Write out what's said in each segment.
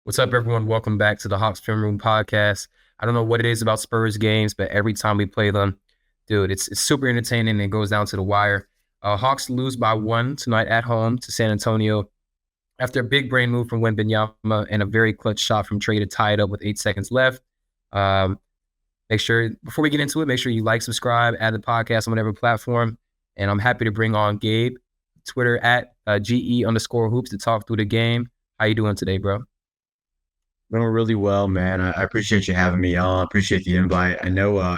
What's up, everyone? Welcome back to the Hawks Film Room podcast. I don't know what it is about Spurs games, but every time we play them, dude, it's super entertaining and it goes down to the wire. Hawks lose by one tonight at home to San Antonio after a big brain move from Wemby and a very clutch shot from Trae to tie it up with 8 seconds left. Um, Make sure, before we get into it, make sure you like, subscribe, add the podcast on whatever platform. And I'm happy to bring on Gabe, Twitter at GE_hoops to talk through the game. How you doing today, bro? Doing really well, man. I appreciate you having me on. Appreciate the invite. I know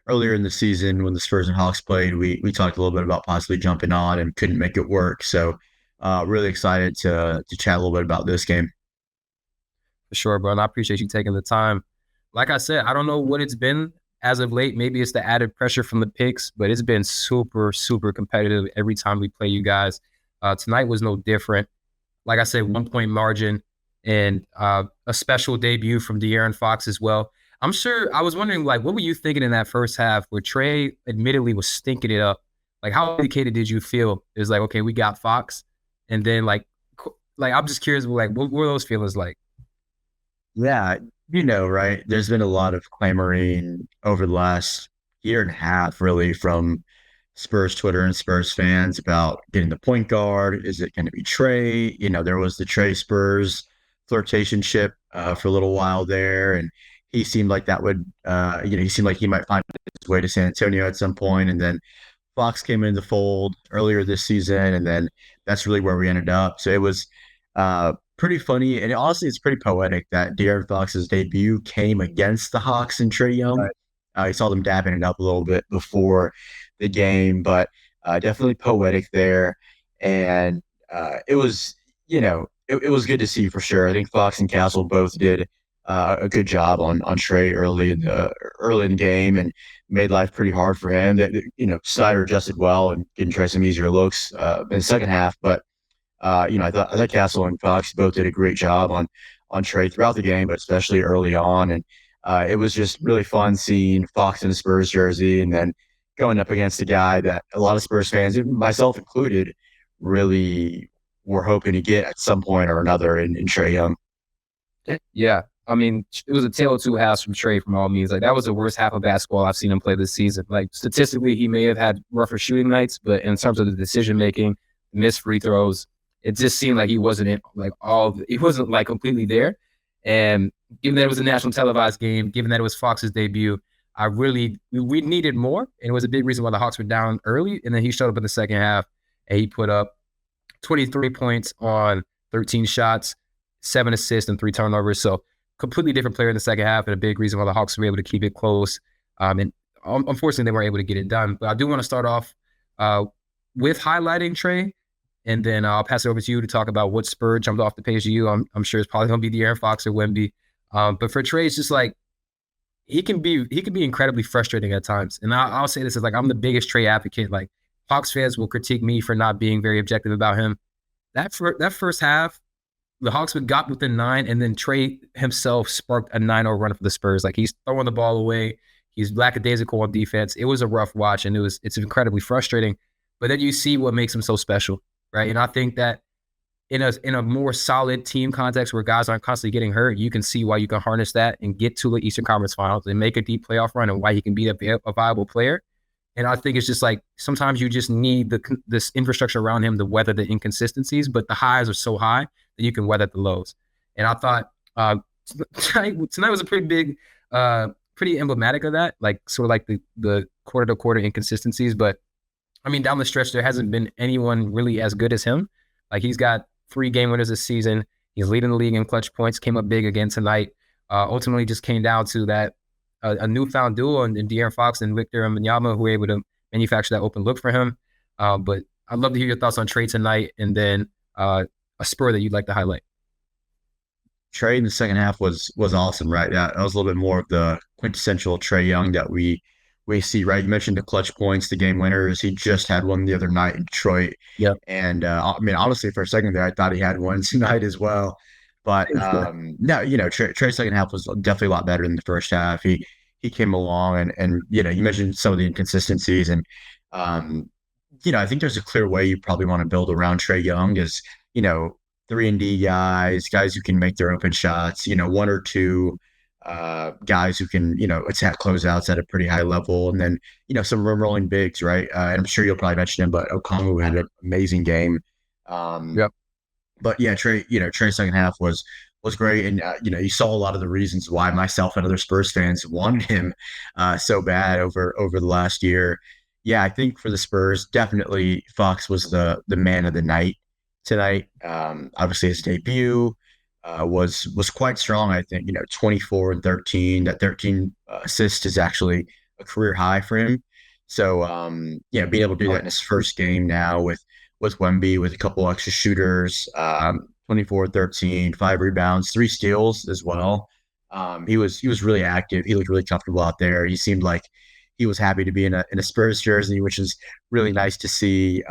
earlier in the season when the Spurs and Hawks played, we talked a little bit about possibly jumping on and couldn't make it work. So really excited to chat a little bit about this game. For sure, bro. And I appreciate you taking the time. Like I said, I don't know what it's been as of late. Maybe it's the added pressure from the picks, but it's been super, super competitive every time we play you guys. Tonight was no different. Like I said, 1 point margin and a special debut from De'Aaron Fox as well. I'm sure I was wondering, like, what were you thinking in that first half where Trae admittedly was stinking it up? Like, how indicated did you feel? It was like, okay, we got Fox. And then, like I'm just curious, like, what were those feelings like? Yeah, right? There's been a lot of clamoring over the last year and a half, really, from Spurs Twitter and Spurs fans about getting the point guard. Is it going to be Trey? There was the Trey Spurs flirtationship for a little while there, and he seemed like that would, he seemed like he might find his way to San Antonio at some point, and then Fox came into the fold earlier this season, and then that's really where we ended up. So it was pretty funny, and honestly, it's pretty poetic that De'Aaron Fox's debut came against the Hawks and Trae Young. I saw them dapping it up a little bit before the game, but definitely poetic there. And it was, it was good to see for sure. I think Fox and Castle both did a good job on Trey early in the game and made life pretty hard for him. That Snyder adjusted well and didn't try some easier looks in the second half, but I thought Castle and Fox both did a great job on Trey throughout the game, but especially early on. And it was just really fun seeing Fox in the Spurs jersey and then going up against a guy that a lot of Spurs fans, myself included, really were hoping to get at some point or another in Trae Young. Yeah. I mean, it was a tale of two halves from Trey from all means. Like, that was the worst half of basketball I've seen him play this season. Like, statistically, he may have had rougher shooting nights, but in terms of the decision making, missed free throws, it just seemed like he wasn't in, like, he wasn't like completely there. And given that it was a national televised game, given that it was Fox's debut, we needed more. And it was a big reason why the Hawks were down early. And then he showed up in the second half and he put up 23 points on 13 shots, 7 assists, and 3 turnovers. So, completely different player in the second half, and a big reason why the Hawks were able to keep it close. And unfortunately, they weren't able to get it done. But I do want to start off uh, with highlighting Trae, and then I'll pass it over to you to talk about what spur jumped off the page to you. I'm sure it's probably going to be the Aaron Fox or Wemby. But for Trae, it's just like he can be incredibly frustrating at times. And I'll say this is like I'm the biggest Trae advocate. Like, Hawks fans will critique me for not being very objective about him. That first half, the Hawks got within 9, and then Trae himself sparked a 9-0 run for the Spurs. Like, he's throwing the ball away. He's lackadaisical on defense. It was a rough watch, and it's incredibly frustrating. But then you see what makes him so special, right? And I think that in a more solid team context where guys aren't constantly getting hurt, you can see why you can harness that and get to the Eastern Conference Finals and make a deep playoff run, and why he can be a viable player. And I think it's just like sometimes you just need this infrastructure around him to weather the inconsistencies, but the highs are so high that you can weather the lows. And I thought tonight was a pretty big, pretty emblematic of that, like sort of like the quarter to quarter inconsistencies. But I mean, down the stretch, there hasn't been anyone really as good as him. Like, he's got 3 game winners this season. He's leading the league in clutch points. Came up big again tonight. Ultimately, just came down to that a newfound duo in De'Aaron Fox and Victor Wembanyama, who were able to manufacture that open look for him. But I'd love to hear your thoughts on Trey tonight, and then a spur that you'd like to highlight. Trey in the second half was awesome, right? That was a little bit more of the quintessential Trae Young that we see, right? You mentioned the clutch points, the game winners. He just had one the other night in Detroit, Yep. and I mean, honestly, for a second there, I thought he had one tonight as well. But no, Trey's second half was definitely a lot better than the first half. He came along, and you mentioned some of the inconsistencies, and um, I think there's a clear way you probably want to build around Trae Young is, you know, 3-and-D guys who can make their open shots, one or two guys who can, attack closeouts at a pretty high level, and then, some rim rolling bigs, right? And I'm sure you'll probably mention him, but Okongwu had an amazing game. Um, Yep. but yeah, Trey's second half was great, and you saw a lot of the reasons why myself and other Spurs fans wanted him so bad over the last year. Yeah, I think for the Spurs, definitely Fox was the man of the night tonight. Obviously, his debut was quite strong. I think 24 and 13. That 13 assist is actually a career high for him. So being able to do that in his first game now with Wemby with a couple extra shooters, 24, 13, 5 rebounds, 3 steals as well. He was really active. He looked really comfortable out there. He seemed like he was happy to be in a Spurs jersey, which is really nice to see.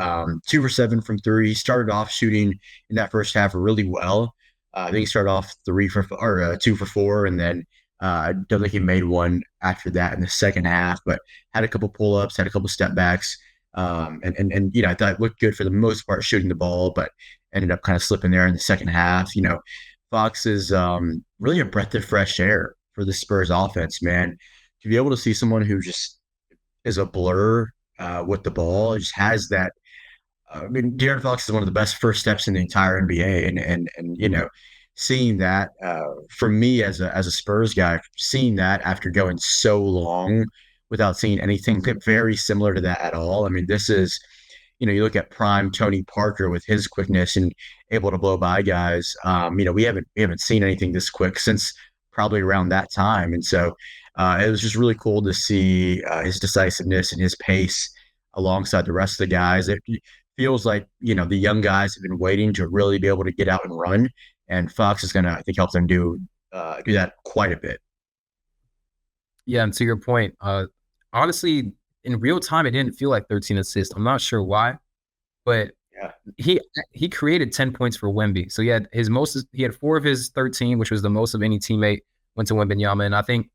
2 for 7 from three. He started off shooting in that first half really well. I think he started off 2 for 4, and then I don't think he made one after that in the second half, but had a couple pull ups, had a couple step backs. And I thought it looked good for the most part shooting the ball, but ended up kind of slipping there in the second half. Fox is really a breath of fresh air for the Spurs offense, man. To be able to see someone who just is a blur with the ball, just has that. I mean, De'Aaron Fox is one of the best first steps in the entire NBA, and seeing that for me as a Spurs guy, seeing that after going so long without seeing anything very similar to that at all. I mean, this is, you look at prime Tony Parker with his quickness and able to blow by guys. We haven't seen anything this quick since probably around that time, and so it was just really cool to see his decisiveness and his pace alongside the rest of the guys. It feels like the young guys have been waiting to really be able to get out and run, and Fox is going to, I think, help them do that quite a bit. Yeah, and to your point, honestly, in real time, it didn't feel like 13 assists. I'm not sure why, but Yeah, he he created 10 points for Wemby. So he had 4 of his 13, which was the most of any teammate went to Wembanyama. And I think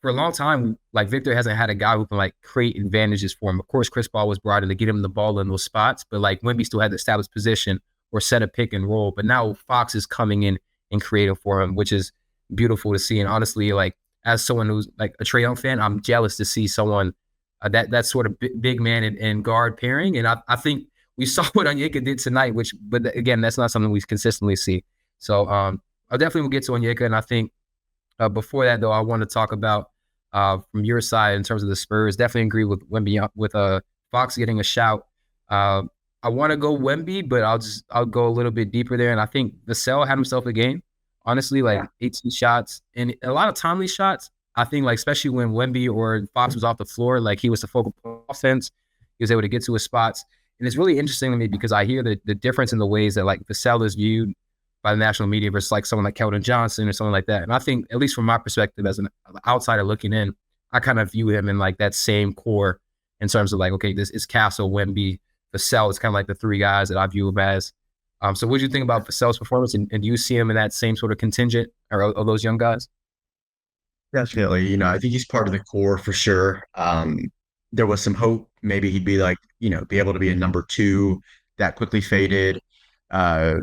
for a long time, like Victor hasn't had a guy who can like create advantages for him. Of course, Chris Paul was brought in to get him the ball in those spots, but like Wemby still had to establish position or set a pick and roll. But now Fox is coming in and creating for him, which is beautiful to see. And honestly, like as someone who's like a Trae Young fan, I'm jealous to see someone that sort of big man and guard pairing. And I think we saw what Onyeka did tonight, but again, that's not something we consistently see. So I definitely will get to Onyeka, and I think before that though, I want to talk about from your side in terms of the Spurs. Definitely agree with Wemby with Fox getting a shout. I want to go Wemby, but I'll go a little bit deeper there, and I think Vassell had himself a game. Honestly, like 18 shots and a lot of timely shots. I think like especially when Wemby or Fox was off the floor, like he was the focal point of offense. He was able to get to his spots. And it's really interesting to me because I hear the difference in the ways that like Vassell is viewed by the national media versus like someone like Keldon Johnson or someone like that. And I think, at least from my perspective as an outsider looking in, I kind of view him in like that same core in terms of like, okay, this is Castle, Wemby, Vassell is kind of like the three guys that I view him as. So what do you think about Vassell's performance? And do you see him in that same sort of contingent or of those young guys? definitely. I think he's part of the core for sure. There was some hope maybe he'd be like, be able to be a number two. That quickly faded. Uh,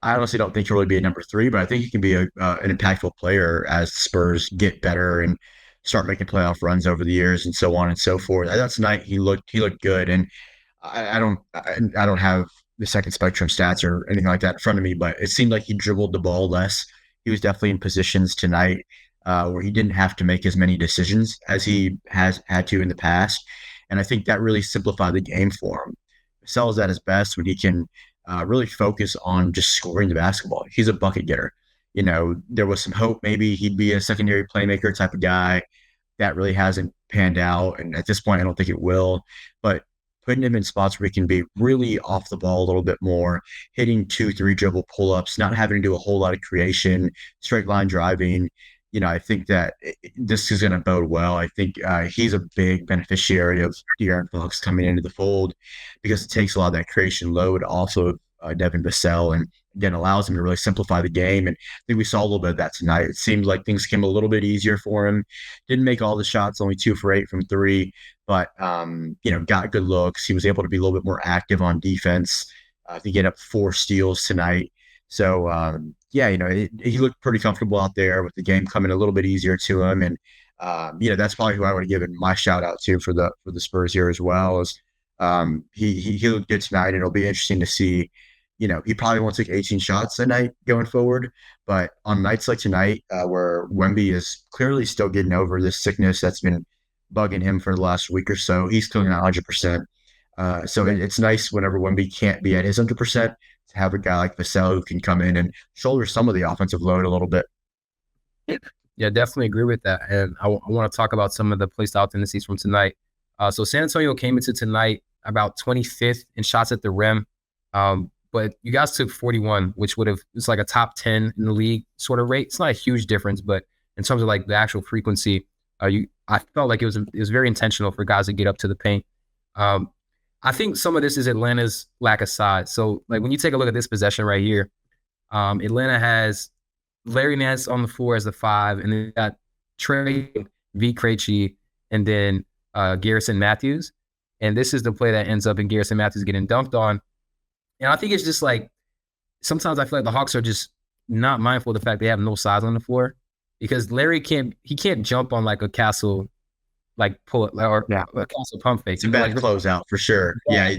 I honestly don't think he'll really be a number three, but I think he can be an impactful player as the Spurs get better and start making playoff runs over the years and so on and so forth. I thought tonight he looked good, and I don't have the second spectrum stats or anything like that in front of me, but it seemed like he dribbled the ball less. He was definitely in positions tonight where he didn't have to make as many decisions as he has had to in the past, and I think that really simplified the game for him. Sells at his best when he can really focus on just scoring the basketball. He's a bucket getter. There was some hope maybe he'd be a secondary playmaker type of guy. That really hasn't panned out, and at this point, I don't think it will. But putting him in spots where he can be really off the ball a little bit more, hitting 2, 3 dribble pull ups, not having to do a whole lot of creation, straight line driving. I think that this is going to bode well. I think he's a big beneficiary of De'Aaron Fox coming into the fold because it takes a lot of that creation load also of Devin Vassell, and again allows him to really simplify the game. And I think we saw a little bit of that tonight. It seemed like things came a little bit easier for him. Didn't make all the shots, only 2 for 8 from three, but got good looks. He was able to be a little bit more active on defense. I think he had up 4 steals tonight. So yeah, he looked pretty comfortable out there with the game coming a little bit easier to him, and that's probably who I would have given my shout out to for the Spurs here as well. Is he looked good tonight, and it'll be interesting to see. He probably won't take 18 shots a night going forward, but on nights like tonight, where Wemby is clearly still getting over this sickness that's been bugging him for the last week or so, he's still not 100%. So it's nice whenever Wemby can't be at his 100% to have a guy like Vassell who can come in and shoulder some of the offensive load a little bit. Yeah, definitely agree with that. And I want to talk about some of the play style tendencies from tonight. So San Antonio came into tonight about 25th in shots at the rim. But you guys took 41, which it's like a top 10 in the league sort of rate. It's not a huge difference, but in terms of like the actual frequency, I felt like it was very intentional for guys to get up to the paint. I think some of this is Atlanta's lack of size. So like when you take a look at this possession right here, Atlanta has Larry Nance on the floor as the 5, and then got Trae, V. Krejci, and then Garrison Matthews. And this is the play that ends up in Garrison Matthews getting dunked on. And I think it's just like sometimes I feel like the Hawks are just not mindful of the fact they have no size on the floor, because Larry can't jump on like a castle like pull it or Yeah. a castle pump fake. It's a bad closeout for sure. Yeah,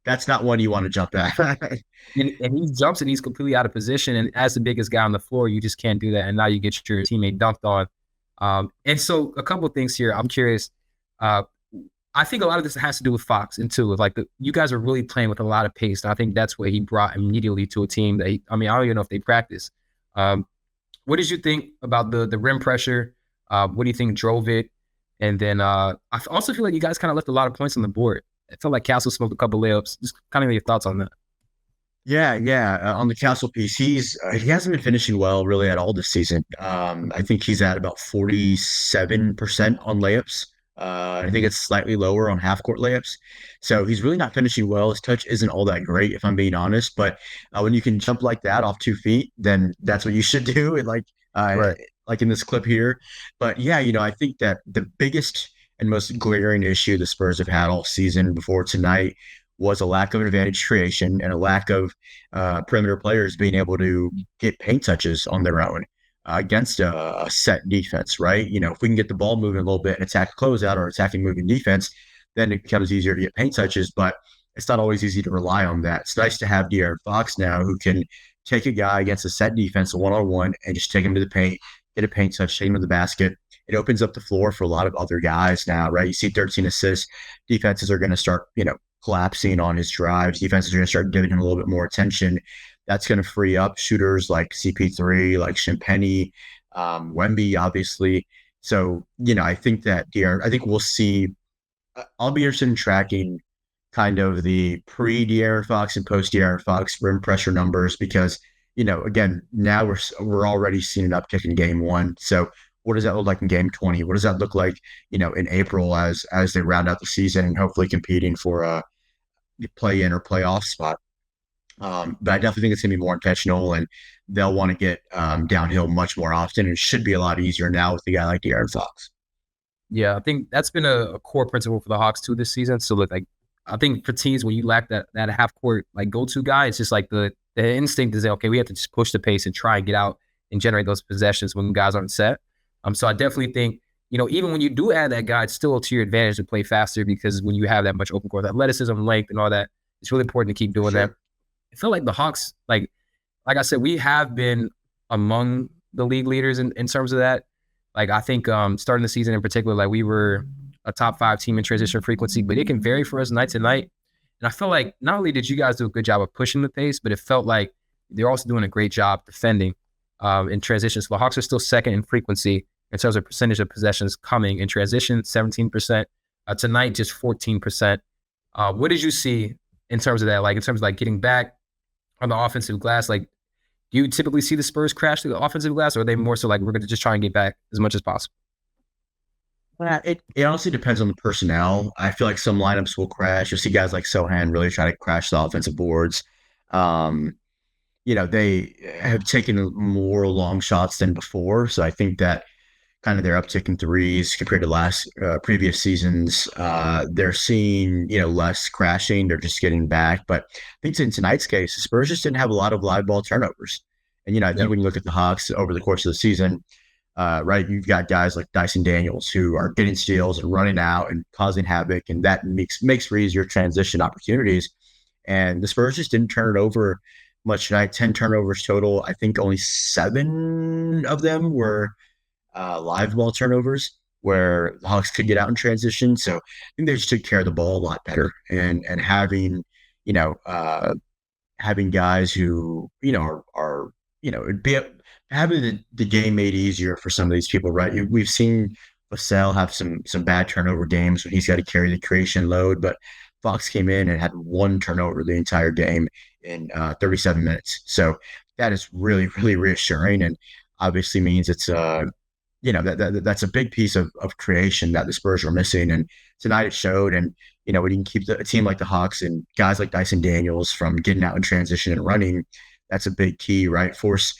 that's not one you want to jump at. And he jumps and he's completely out of position. And as the biggest guy on the floor, you just can't do that. And now you get your teammate dunked on. And so a couple of things here. I'm curious. I think a lot of this has to do with Fox and too. Like you guys are really playing with a lot of pace. And I think that's what he brought immediately to a team that I don't even know if they practice. What did you think about the rim pressure? What do you think drove it? And then I also feel like you guys kind of left a lot of points on the board. I felt like Castle smoked a couple layups. Just kind of your thoughts on that. Yeah. On the Castle piece, he hasn't been finishing well really at all this season. I think he's at about 47% on layups. I think it's slightly lower on half court layups. So he's really not finishing well. His touch isn't all that great, if I'm being honest. But when you can jump like that off 2 feet, then that's what you should do. And Right. like in this clip here. But yeah, I think that the biggest and most glaring issue the Spurs have had all season before tonight was a lack of advantage creation and a lack of perimeter players being able to get paint touches on their own against a set defense, right? If we can get the ball moving a little bit and attack closeout or attacking moving defense, then it becomes easier to get paint touches. But it's not always easy to rely on that. It's nice to have De'Aaron Fox now who can take a guy against a set defense one-on-one and just take him to the paint, get a paint touch, take him to the basket. It opens up the floor for a lot of other guys now, right? You see 13 assists. Defenses are going to start, collapsing on his drives. Defenses are going to start giving him a little bit more attention. That's going to free up shooters like CP3, like Shampenny, Wemby, obviously. So, I think that I think we'll see. I'll be interested in tracking kind of the pre-De'Aaron Fox and post-De'Aaron Fox rim pressure numbers because, again, now we're already seeing an uptick in game 1. So what does that look like in game 20? What does that look like, in April as they round out the season and hopefully competing for a play-in or playoff spot? But I definitely think it's going to be more intentional, and they'll want to get downhill much more often. And it should be a lot easier now with a guy like De'Aaron Fox. Yeah, I think that's been a core principle for the Hawks too this season. So look, like I think for teams when you lack that half court like go to guy, it's just like the instinct is that, okay, we have to just push the pace and try and get out and generate those possessions when guys aren't set. So I definitely think, even when you do add that guy, it's still to your advantage to play faster because when you have that much open court athleticism, length, and all that, it's really important to keep doing that. I feel like the Hawks, like I said, we have been among the league leaders in terms of that. Like I think starting the season in particular, like we were a top 5 team in transition frequency, but it can vary for us night to night. And I feel like not only did you guys do a good job of pushing the pace, but it felt like they're also doing a great job defending in transition. So the Hawks are still second in frequency in terms of percentage of possessions coming in transition, 17%. Tonight, just 14%. What did you see in terms of that? Like in terms of like getting back on the offensive glass, like do you typically see the Spurs crash the offensive glass, or are they more so like we're going to just try and get back as much as possible? It honestly depends on the personnel. I feel like some lineups will crash. You'll see guys like Sohan really try to crash the offensive boards. Um, they have taken more long shots than before. So I think that kind of their uptick in threes compared to previous seasons. They're seeing, less crashing. They're just getting back. But I think in tonight's case, the Spurs just didn't have a lot of live ball turnovers. And, I think Yep. when you look at the Hawks over the course of the season, right, you've got guys like Dyson Daniels who are getting steals and running out and causing havoc, and that makes for easier transition opportunities. And the Spurs just didn't turn it over much tonight. 10 turnovers total. I think only 7 of them were live ball turnovers where the Hawks could get out in transition. So I think they just took care of the ball a lot better, and you know uh, having guys who are be having the game made easier for some of these people. Right, we've seen Vassell have some bad turnover games when he's got to carry the creation load, but Fox came in and had 1 turnover the entire game in 37 minutes. So that is really, really reassuring, and obviously means it's that's a big piece of creation that the Spurs were missing. And tonight it showed. And when you can keep a team like the Hawks and guys like Dyson Daniels from getting out in transition and running, that's a big key, right? Force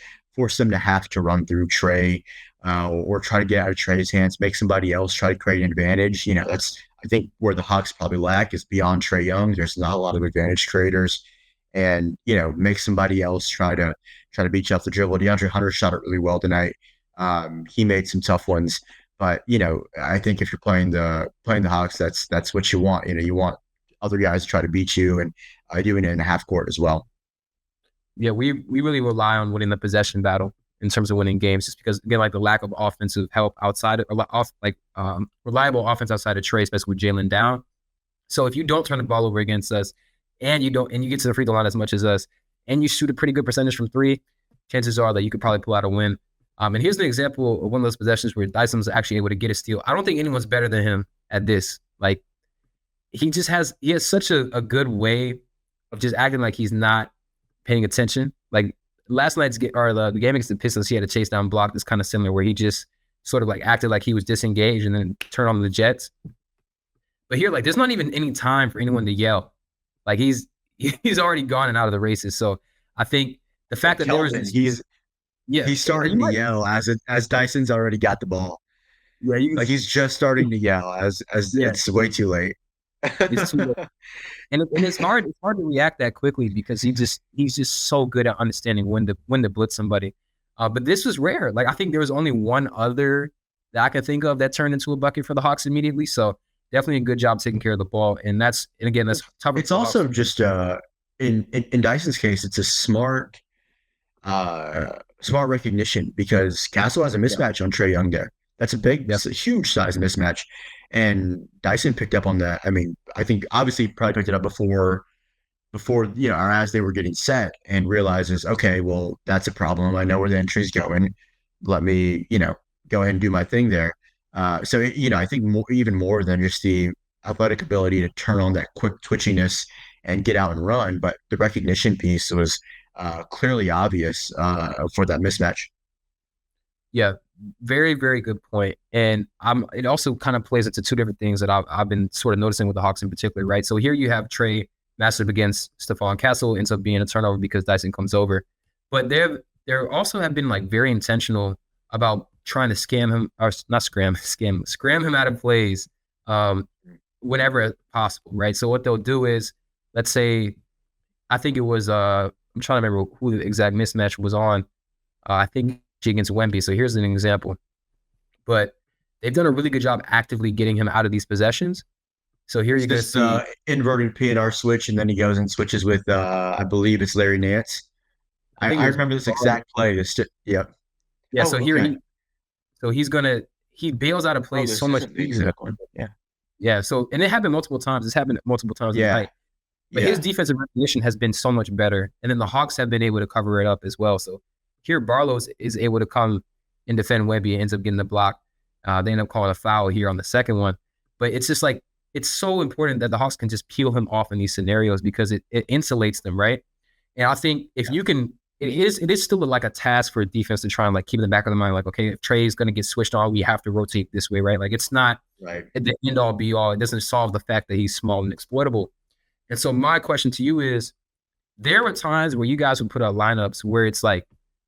them to have to run through Trae, or try to get out of Trae's hands, make somebody else try to create an advantage. That's, I think, where the Hawks probably lack is beyond Trae Young. There's not a lot of advantage creators, and make somebody else try to beat you off the dribble. DeAndre Hunter shot it really well tonight. He made some tough ones, but I think if you're playing the Hawks, that's what you want. You want other guys to try to beat you, and doing it in the half court as well. Yeah, we really rely on winning the possession battle in terms of winning games, just because, again, like the lack of offensive help outside of reliable offense outside of Trae, especially with Jalen down. So if you don't turn the ball over against us, and you get to the free throw line as much as us, and you shoot a pretty good percentage from three, chances are that you could probably pull out a win. And here's an example of one of those possessions where Dyson was actually able to get a steal. I don't think anyone's better than him at this. Like, he has such a good way of just acting like he's not paying attention. Like last night's the game against the Pistons, he had a chase down block that's kind of similar, where he just sort of like acted like he was disengaged and then turned on the Jets. But here, like, there's not even any time for anyone to yell. Like, he's already gone and out of the races. So I think the fact that Kelvin, there was he's starting to yell as Dyson's already got the ball. Like he's just starting to yell as it's way too late. It's too late. And it's hard to react that quickly, because he's just so good at understanding when to blitz somebody. But this was rare. Like, I think there was only one other that I can think of that turned into a bucket for the Hawks immediately. So definitely a good job taking care of the ball. And again, that's tough. It's also just in Dyson's case, it's a smart recognition, because Castle has a mismatch on Trae Young there. That's it's a huge size mismatch. And Dyson picked up on that. I mean, I think obviously he probably picked it up before, or as they were getting set, and realizes, okay, well, that's a problem. I know where the entry's going. Let me, go ahead and do my thing there. So, I think even more than just the athletic ability to turn on that quick twitchiness and get out and run, but the recognition piece was clearly obvious for that mismatch. Yeah, very, very good point. And it also kind of plays into two different things that I've been sort of noticing with the Hawks in particular, right? So here you have Trae matched up against Stephon Castle, ends up being a turnover because Dyson comes over. But there also have been like very intentional about trying to scam him, or not scram him out of plays whenever possible, right? So what they'll do is, let's say, I think it was I'm trying to remember who the exact mismatch was on. I think against Wemby. So here's an example. But they've done a really good job actively getting him out of these possessions. So here you're going to see inverted PNR switch, and then he goes and switches with I believe it's Larry Nance. I remember this exact play. Yep. Yeah. So here he bails out of plays so much easier. Yeah. Yeah. So, and it happened multiple times. It's happened multiple times in the night. But his defensive recognition has been so much better. And then the Hawks have been able to cover it up as well. So here Barlow is able to come and defend Wemby and ends up getting the block. They end up calling a foul here on the second one. But it's just like, it's so important that the Hawks can just peel him off in these scenarios, because it insulates them, right? And I think if you can, it is still like a task for a defense to try and like keep in the back of the mind, like, okay, if Trae is going to get switched on, we have to rotate this way, right? Like, it's not the end all be all. It doesn't solve the fact that he's small and exploitable. And so my question to you is, there were times where you guys would put out lineups where it's like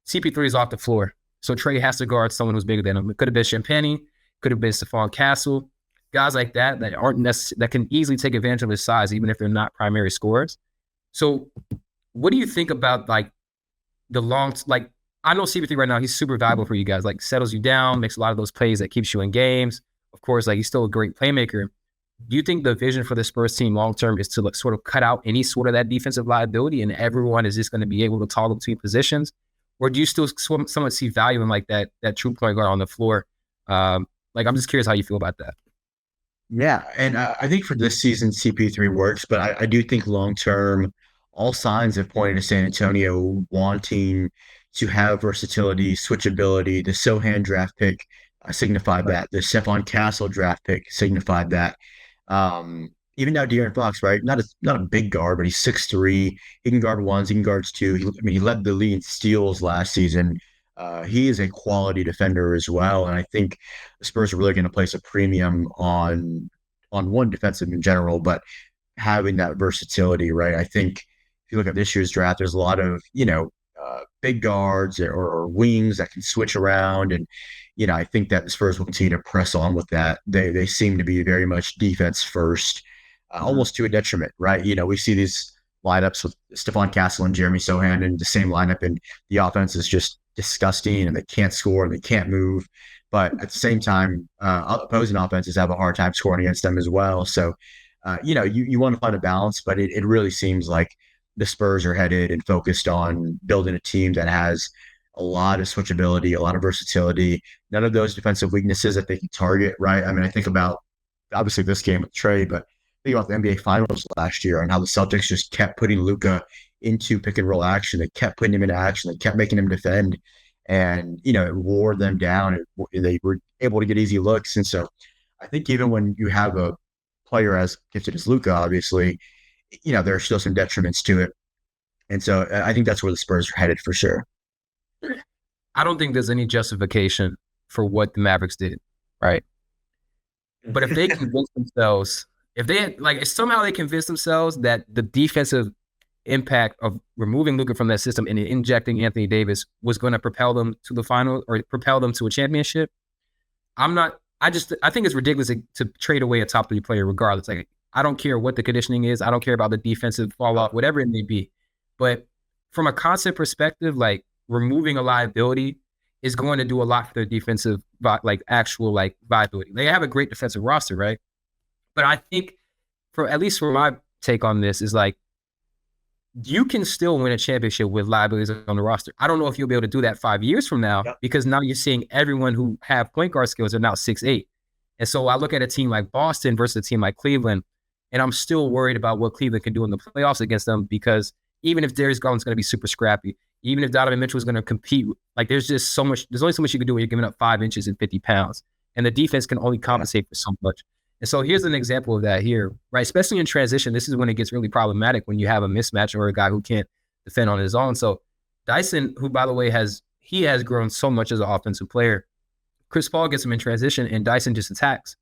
CP3 is off the floor, So Trae has to guard someone who's bigger than him. It could have been Champagny, could have been Stephon Castle, guys like that aren't that can easily take advantage of his size, even if they're not primary scorers. So what do you think about like the long, like, I know CP3 right now, he's super valuable for you guys, like settles you down, makes a lot of those plays that keeps you in games. Of course, like he's still a great playmaker. Do you think the vision for the Spurs team long-term is to like sort of cut out any sort of that defensive liability and everyone is just going to be able to toggle between positions? Or do you still somewhat see value in like that true point guard on the floor? Like, I'm just curious how you feel about that. Yeah, and I think for this season, CP3 works, but I do think long term, all signs have pointed to San Antonio wanting to have versatility, switchability. The Sohan draft pick signified Right. that. The Stephon Castle draft pick signified that. Even now, De'Aaron Fox, right? Not a big guard, but he's 6'3". He can guard ones, he can guard two. He led the league in steals last season. He is a quality defender as well, and I think the Spurs are really going to place a premium on one defensive in general, but having that versatility, right? I think if you look at this year's draft, there's a lot of big guards or wings that can switch around, and I think that the Spurs will continue to press on with that. They seem to be very much defense first, almost to a detriment, right? We see these lineups with Stephon Castle and Jeremy Sohan in the same lineup, and the offense is just disgusting, and they can't score and they can't move. But at the same time, opposing offenses have a hard time scoring against them as well. So, you want to find a balance, but it really seems like the Spurs are headed and focused on building a team that has a lot of switchability, a lot of versatility, none of those defensive weaknesses that they can target, right? I mean, I think about obviously this game with Trae, but think about the NBA Finals last year and how the Celtics just kept putting Luka into pick and roll action. They kept putting him into action. They kept making him defend, and it wore them down. They were able to get easy looks, and so I think even when you have a player as gifted as Luka, obviously, there are still some detriments to it. And so I think that's where the Spurs are headed for sure. I don't think there's any justification for what the Mavericks did, right? But if they convince themselves, if somehow they convince themselves that the defensive impact of removing Luka from that system and injecting Anthony Davis was going to propel them to the final or propel them to a championship, I think it's ridiculous to trade away a top 3 player regardless. Like, I don't care what the conditioning is. I don't care about the defensive fallout, whatever it may be. But from a concept perspective, like, removing a liability is going to do a lot for their defensive, actual viability. They have a great defensive roster, right? But I think, at least for my take on this, is like, you can still win a championship with liabilities on the roster. I don't know if you'll be able to do that 5 years from now, because now you're seeing everyone who have point guard skills are now 6'8". And so I look at a team like Boston versus a team like Cleveland, and I'm still worried about what Cleveland can do in the playoffs against them, because even if Darius Garland's going to be super scrappy, even if Donovan Mitchell is going to compete, like, there's only so much you can do when you're giving up 5 inches and 50 pounds. And the defense can only compensate for so much. And so here's an example of that here, right? Especially in transition, this is when it gets really problematic, when you have a mismatch or a guy who can't defend on his own. So Dyson, who, by the way, has grown so much as an offensive player. Chris Paul gets him in transition, and Dyson just attacks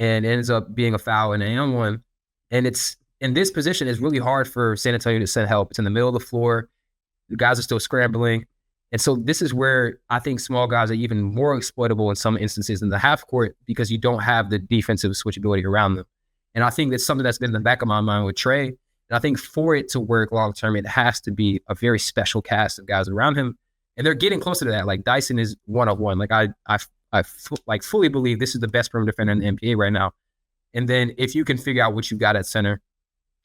and ends up being a foul and an one. And it's in this position, it's really hard for San Antonio to send help. It's in the middle of the floor. The guys are still scrambling. And so this is where I think small guys are even more exploitable in some instances in the half court, because you don't have the defensive switchability around them. And I think that's something that's been in the back of my mind with Trae. And I think for it to work long term, it has to be a very special cast of guys around him. And they're getting closer to that. Like, Dyson is one of one. Like, I fully believe this is the best perimeter defender in the NBA right now. And then if you can figure out what you got at center,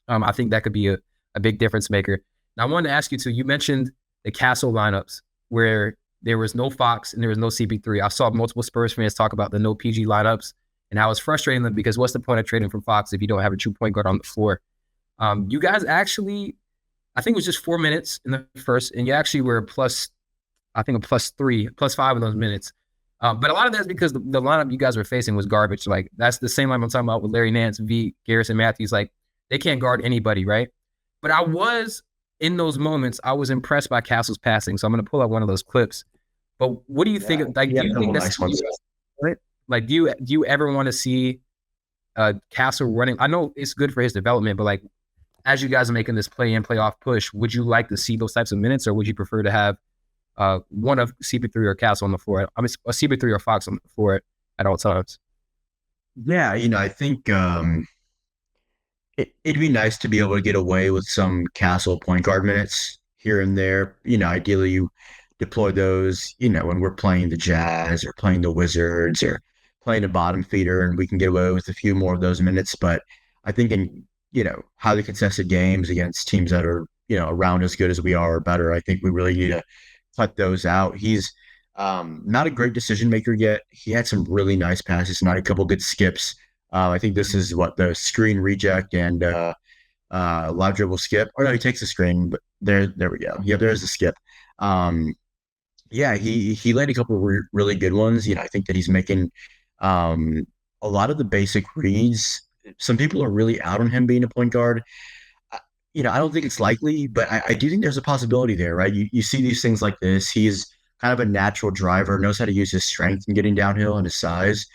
I think that could be a big difference maker. Now, I wanted to ask you too, you mentioned the Castle lineups where there was no Fox and there was no CP3. I saw multiple Spurs fans talk about the no PG lineups and how it's frustrating them, because what's the point of trading from Fox if you don't have a true point guard on the floor? You guys actually, I think it was just 4 minutes in the first, and you actually were I think a +5 in those minutes. But a lot of that's because the lineup you guys were facing was garbage. Like, that's the same lineup I'm talking about with Larry Nance, V, Garrison Matthews. Like, they can't guard anybody, right? But in those moments, I was impressed by Castle's passing. So I'm going to pull up one of those clips. But what do you think? Like, do you think that's nice, right? Like, do you ever want to see Castle running? I know it's good for his development, but like, as you guys are making this play-in, playoff push, would you like to see those types of minutes, or would you prefer to have one of CP3 or Castle on the floor. I mean, a CP3 or Fox on the floor at all times. Yeah, I think it'd be nice to be able to get away with some Castle point guard minutes here and there. Ideally you deploy those, when we're playing the Jazz or playing the Wizards or playing a bottom feeder, and we can get away with a few more of those minutes. But I think in, highly contested games against teams that are, around as good as we are or better, I think we really need to cut those out. He's not a great decision maker yet. He had some really nice passes, not a couple good skips. I think this is what the screen reject and live dribble skip. Or no, he takes the screen, but there we go. Yeah, there's the skip. Um, yeah, he laid a couple of really good ones. I think that he's making a lot of the basic reads. Some people are really out on him being a point guard. I don't think it's likely, but I do think there's a possibility there, right? You see these things like this. He's kind of a natural driver, knows how to use his strength and getting downhill and his size.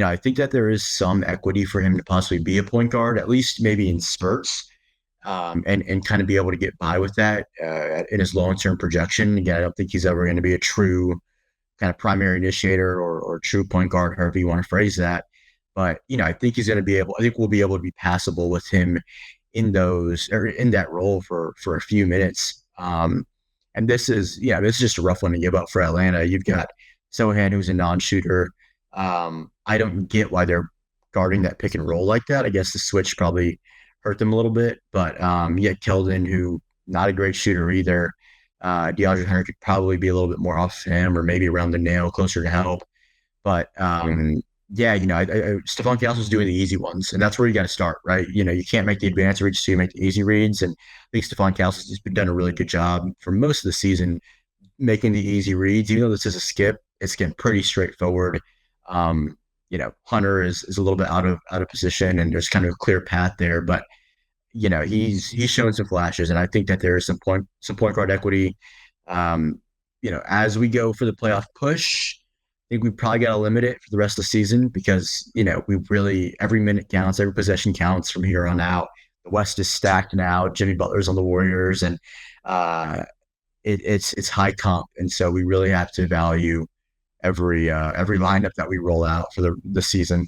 I think that there is some equity for him to possibly be a point guard, at least maybe in spurts, and kind of be able to get by with that in his long term projection. Again, I don't think he's ever going to be a true kind of primary initiator or true point guard, however you want to phrase that. But I think he's going to be able. I think we'll be able to be passable with him in those or in that role for a few minutes. And this is just a rough one to give up for Atlanta. You've got Sohan, who's a non-shooter. I don't get why they're guarding that pick and roll like that. I guess the switch probably hurt them a little bit, but yeah, Keldon, who not a great shooter either. DeAndre Hunter could probably be a little bit more off him, or maybe around the nail, closer to help. But yeah, Stephon Castle's doing the easy ones, and that's where you got to start, right? You can't make the advanced reads, so you make the easy reads. And I think Stephon Castle's just been done a really good job for most of the season making the easy reads. Even though this is a skip, it's getting pretty straightforward. Hunter is a little bit out of position, and there's kind of a clear path there, but he's showing some flashes, and I think that there is some point guard equity. As we go for the playoff push, I think we probably got to limit it for the rest of the season because we really every minute counts, every possession counts from here on out. The West is stacked now. Jimmy Butler's on the Warriors, and it's high comp, and so we really have to value every lineup that we roll out for the season.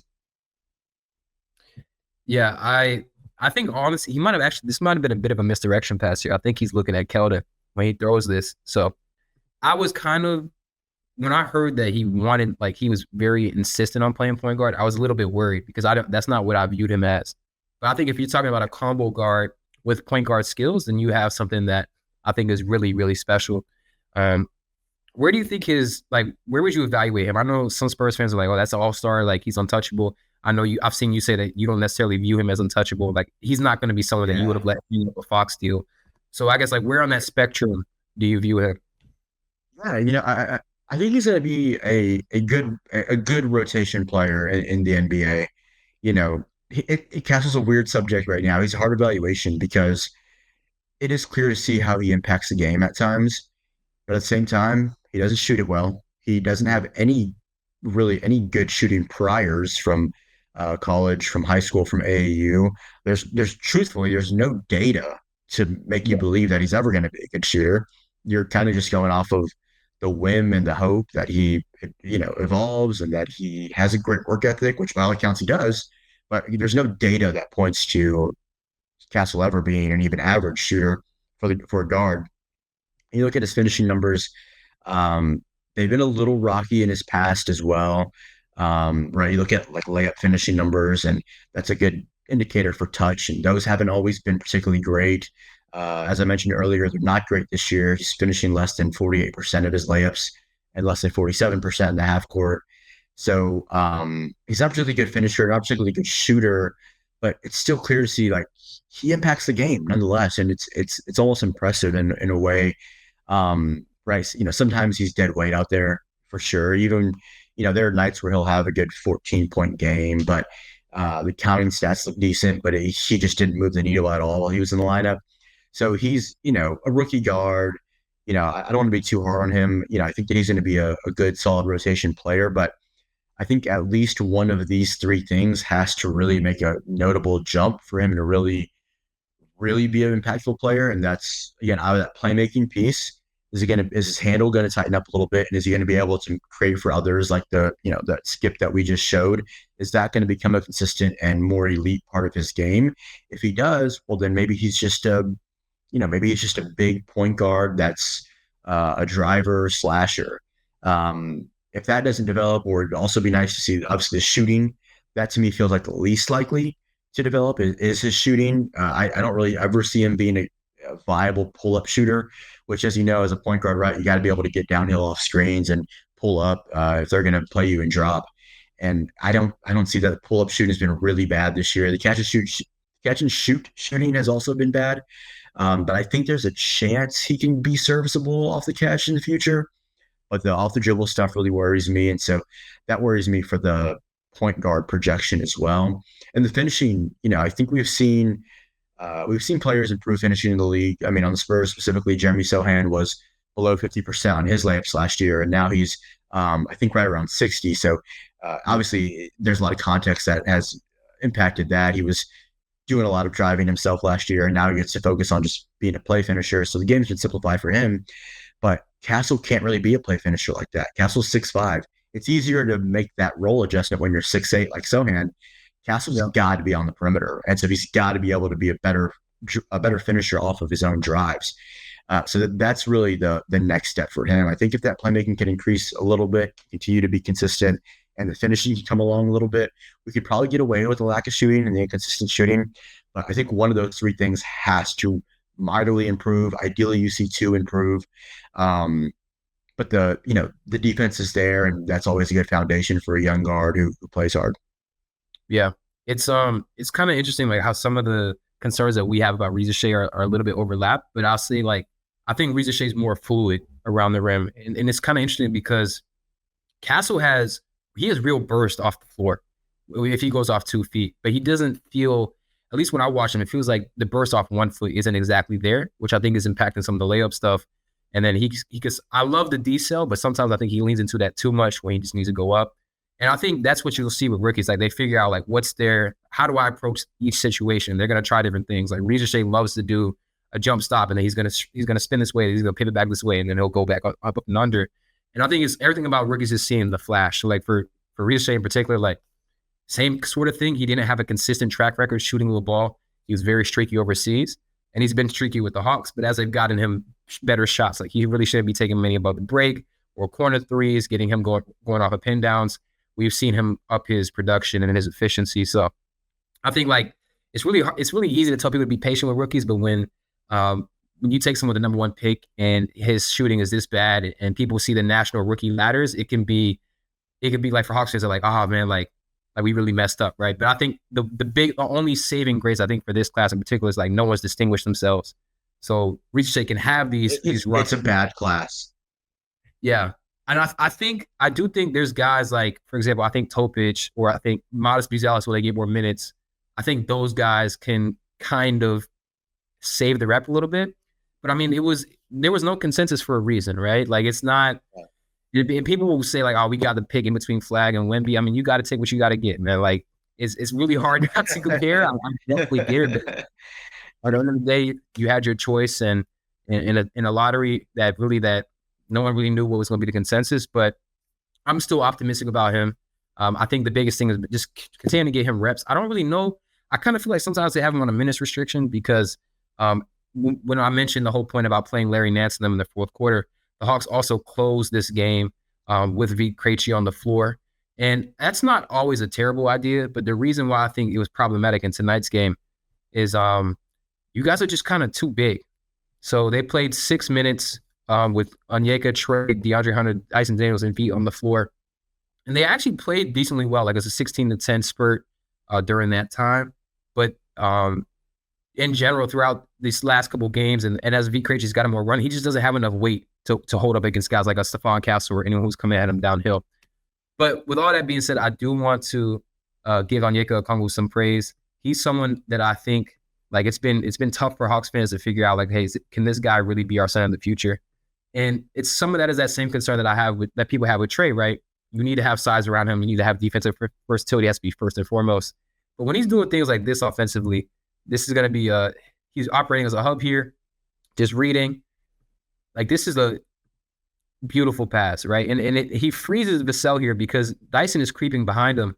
Yeah, I think honestly, he might have actually, this might have been a bit of a misdirection pass here. I think he's looking at Kelda when he throws this. So I was kind of, when I heard that he wanted, like he was very insistent on playing point guard, I was a little bit worried because that's not what I viewed him as. But I think if you're talking about a combo guard with point guard skills, then you have something that I think is really, really special. Where do you think where would you evaluate him? I know some Spurs fans are like, oh, that's an all-star, like he's untouchable. I know I've seen you say that you don't necessarily view him as untouchable. Like he's not going to be someone that you would have let a Fox deal. So I guess where on that spectrum do you view him? Yeah, I think he's going to be a good rotation player in the NBA. Castle's a weird subject right now. He's a hard evaluation because it is clear to see how he impacts the game at times, but at the same time, he doesn't shoot it well. He doesn't have any good shooting priors from college, from high school, from AAU. There's truthfully, there's no data to make you believe that he's ever going to be a good shooter. You're kind of just going off of the whim and the hope that he, evolves and that he has a great work ethic, which by all accounts he does. But there's no data that points to Castle ever being an even average shooter for a guard. You look at his finishing numbers, they've been a little rocky in his past as well. Right. You look at layup finishing numbers, and that's a good indicator for touch. And those haven't always been particularly great. As I mentioned earlier, they're not great this year. He's finishing less than 48% of his layups and less than 47% in the half court. So he's not particularly good finisher, not particularly good shooter, but it's still clear to see he impacts the game nonetheless, and it's almost impressive in a way. Right, sometimes he's dead weight out there for sure. Even there are nights where he'll have a good 14-point game, but the counting stats look decent, but he just didn't move the needle at all while he was in the lineup. So he's a rookie guard. I don't want to be too hard on him. I think that he's going to be a good, solid rotation player, but I think at least one of these three things has to really make a notable jump for him to really, really be an impactful player. And that's, again, out of that playmaking piece. Is his handle going to tighten up a little bit? And is he going to be able to create for others like that skip that we just showed? Is that going to become a consistent and more elite part of his game? If he does, well, then maybe he's just a big point guard that's a driver slasher. If that doesn't develop, or it'd also be nice to see obviously the shooting. That to me feels like the least likely to develop is his shooting. I don't really ever see him being a viable pull-up shooter, which, as you know, as a point guard, right, you got to be able to get downhill off screens and pull up if they're going to play you and drop. And I don't see that. The pull-up shooting has been really bad this year. The catch and shoot shooting has also been bad. But I think there's a chance he can be serviceable off the catch in the future. But the off the dribble stuff really worries me. And so that worries me for the point guard projection as well. And the finishing, I think we've seen players improve finishing in the league. I mean, on the Spurs specifically, Jeremy Sohan was below 50% on his layups last year, and now he's, I think, right around 60. So obviously, there's a lot of context that has impacted that. He was doing a lot of driving himself last year, and now he gets to focus on just being a play finisher. So the game's been simplified for him. But Castle can't really be a play finisher like that. Castle's 6'5". It's easier to make that role adjustment when you're 6'8", like Sohan. Castle's got to be on the perimeter, and so he's got to be able to be a better finisher off of his own drives. So that's really the next step for him. I think if that playmaking can increase a little bit, continue to be consistent, and the finishing can come along a little bit, we could probably get away with the lack of shooting and the inconsistent shooting. But I think one of those three things has to mightily improve. Ideally, you see two improve. But the defense is there, and that's always a good foundation for a young guard who plays hard. Yeah, it's kind of interesting, like how some of the concerns that we have about Reza Shea are a little bit overlapped. But I'll say, like, I think Reza Shea is more fluid around the rim, and it's kind of interesting because Castle has real burst off the floor if he goes off 2 feet, but he doesn't feel. At least when I watch him, it feels like the burst off 1 foot isn't exactly there, which I think is impacting some of the layup stuff. And then I love the decel, but sometimes I think he leans into that too much when he just needs to go up. And I think that's what you'll see with rookies. Like, they figure out, like, how do I approach each situation? They're going to try different things. Like, Reza Shea loves to do a jump stop, and then he's going to spin this way, he's going to pivot back this way, and then he'll go back up and under. And I think it's everything about rookies is seeing the flash. So, like, for Reza Shea in particular, like, same sort of thing. He didn't have a consistent track record shooting the ball. He was very streaky overseas, and he's been streaky with the Hawks. But as they've gotten him better shots, like, he really shouldn't be taking many above the break or corner threes, getting him going off of pin downs. We've seen him up his production and his efficiency. So I think, like, it's really easy to tell people to be patient with rookies, but when you take someone with the number one pick and his shooting is this bad, and people see the national rookie ladders, it can be like, for Hawks fans, they're like, oh man, like we really messed up, right? But I think the only saving grace, I think, for this class in particular is, like, no one's distinguished themselves. So Reza Shea can have these runs. It's a bad class. Yeah. And I do think there's guys like, for example, I think Topic, or I think Modest Buzelis, where they get more minutes. I think those guys can kind of save the rep a little bit. But I mean, there was no consensus for a reason, right? Like, it's not. And people will say, like, oh, we got the pick in between Flag and Wemby. I mean, you got to take what you got to get, man. Like, it's really hard not to compare. I definitely get it. But at the end of the day, you had your choice, and in a lottery that no one really knew what was going to be the consensus. But I'm still optimistic about him. I think the biggest thing is just continue to get him reps. I don't really know. I kind of feel like sometimes they have him on a minutes restriction because when I mentioned the whole point about playing Larry Nance and them in the fourth quarter, the Hawks also closed this game with Vit Krejci on the floor. And that's not always a terrible idea, but the reason why I think it was problematic in tonight's game is you guys are just kind of too big. So they played 6 minutes with Onyeka, Trae, DeAndre Hunter, Dyson Daniels, and Vit on the floor. And they actually played decently well. Like, it's a 16-10 spurt during that time. But in general, throughout these last couple of games, and as Vit Krejci's got him more run, he just doesn't have enough weight to hold up against guys like a Stephon Castle or anyone who's coming at him downhill. But with all that being said, I do want to give Onyeka Okongwu some praise. He's someone that I think, like, it's been tough for Hawks fans to figure out, like, hey, can this guy really be our center in the future? And it's some of that is that same concern that people have with Trae, right? You need to have size around him. You need to have defensive versatility. Has to be first and foremost. But when he's doing things like this offensively, this is going to be he's operating as a hub here, just reading. Like this is a beautiful pass, right? And he freezes Vassell here because Dyson is creeping behind him,